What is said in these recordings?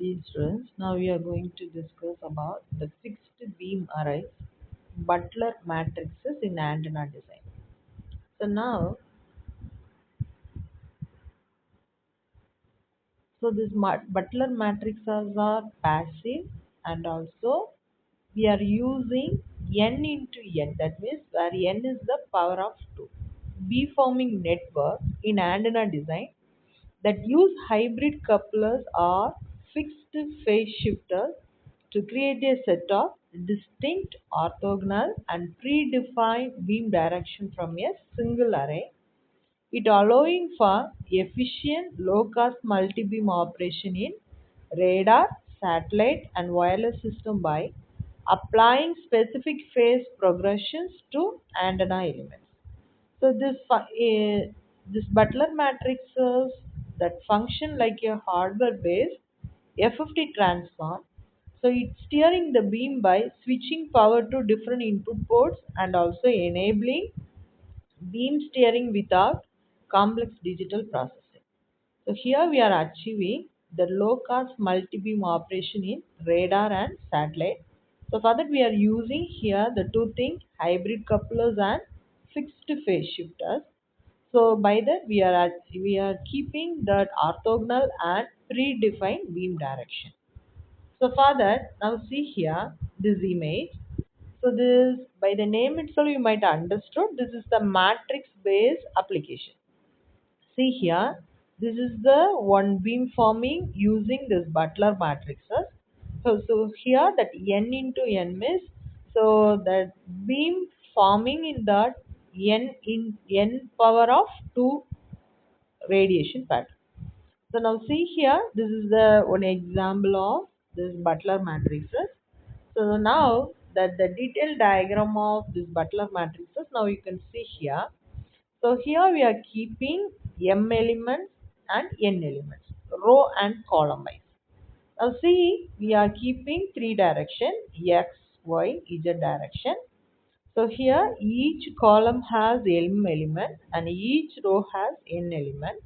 Dear students, now we are going to discuss about the fixed beam arrays, Butler matrices in antenna design. So now, Butler matrices are passive, and also we are using n into n. That means where n is the power of 2. Beamforming networks in antenna design that use hybrid couplers or fixed phase shifters to create a set of distinct, orthogonal, and predefined beam direction from a single array, it allowing for efficient low-cost multi-beam operation in radar, satellite, and wireless system by applying specific phase progressions to antenna elements. So this Butler matrices that function like a hardware-based FFT transform. So it's steering the beam by switching power to different input ports and also enabling beam steering without complex digital processing. So here we are achieving the low-cost multi-beam operation in radar and satellite. So for that we are using here the two things, hybrid couplers and fixed phase shifters. So by that we are keeping that orthogonal and predefined beam direction. So for that, now see here this image. So this by the name itself you might understood this is the matrix based application. See here, this is the one beam forming using this Butler matrices. So here that n into n means so that beam forming in that n power of 2 radiation pattern. So now see here, this is the one example of this Butler matrices. So now that the detailed diagram of this Butler matrices, now you can see here. So here we are keeping m elements and n elements, row and column wise. Now see, we are keeping three direction, x, y, z direction. So here each column has m element and each row has n element.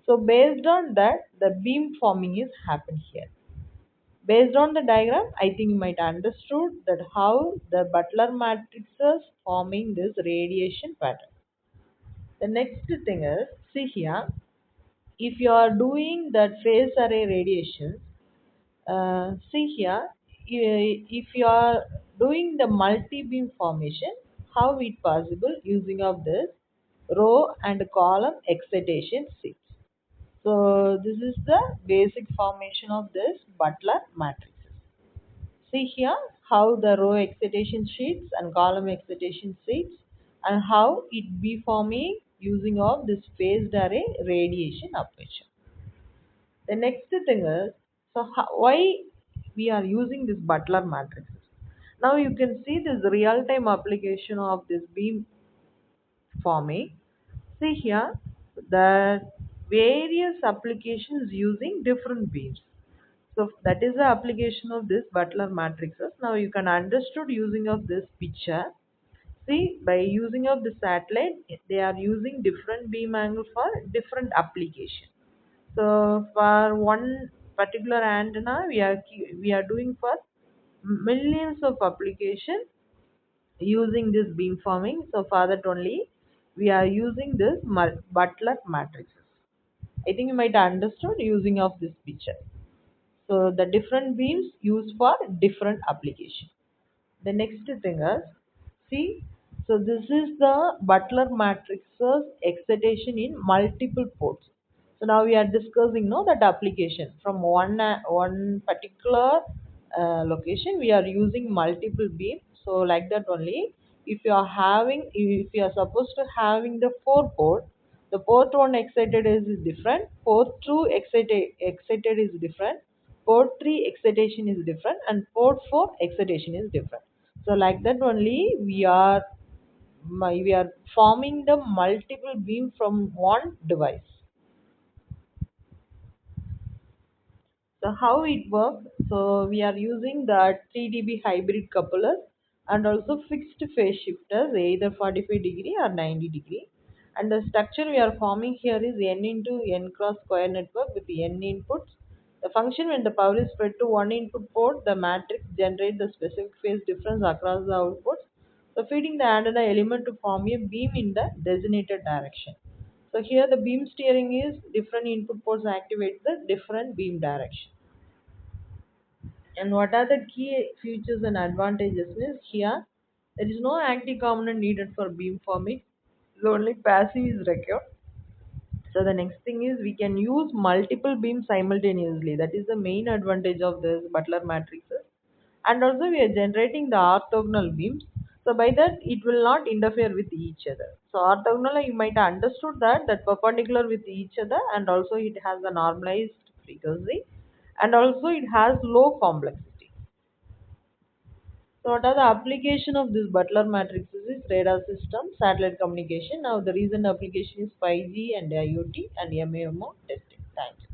So based on that, the beam forming is happen here. Based on the diagram, I think you might understood that how the Butler matrices forming this radiation pattern. The next thing is, see here, if you are doing that phase array radiations, see here, if you are doing the multi-beam formation, how it possible using of this row and column excitation sheets. So this is the basic formation of this Butler matrices. See here how the row excitation sheets and column excitation sheets and how it be forming using of this phased array radiation aperture. The next thing is, so why we are using this Butler matrices. Now you can see this real-time application of this beam forming. See here that various applications using different beams. So that is the application of this Butler matrices. Now you can understood using of this picture. See, by using of the satellite, they are using different beam angle for different application. So for one particular antenna, we are doing for millions of application using this beamforming. So for that only, we are using this Butler matrices. I think you might understood using of this picture. So the different beams used for different application. The next thing is, see, so this is the Butler matrices excitation in multiple ports. So now we are discussing no that application from one particular location we are using multiple beams. So like that only, if you are supposed to having the four port, the port one excited is different, port two excited is different, port 3 excitation is different, and port 4 excitation is different. So like that only we are forming the multiple beam from one device. So how it works? So we are using the 3 dB hybrid couplers and also fixed phase shifters either 45-degree or 90-degree. And the structure we are forming here is n into n cross square network with n inputs The function when the power is fed to one input port, the matrix generates the specific phase difference across the outputs, so feeding the antenna element to form a beam in the designated direction. So here the beam steering is different input ports activate the different beam direction. And what are the key features and advantages is here there is no active component needed for beam forming, only passive is required. So the next thing is we can use multiple beams simultaneously. That is the main advantage of this Butler matrices. And also we are generating the orthogonal beams. So by that it will not interfere with each other. So orthogonal you might have understood that perpendicular with each other, and also it has a normalized frequency, and also it has low complexity. So what are the application of this Butler matrices is radar system, satellite communication. Now the recent application is 5G and IoT and MAMO testing. Thank you.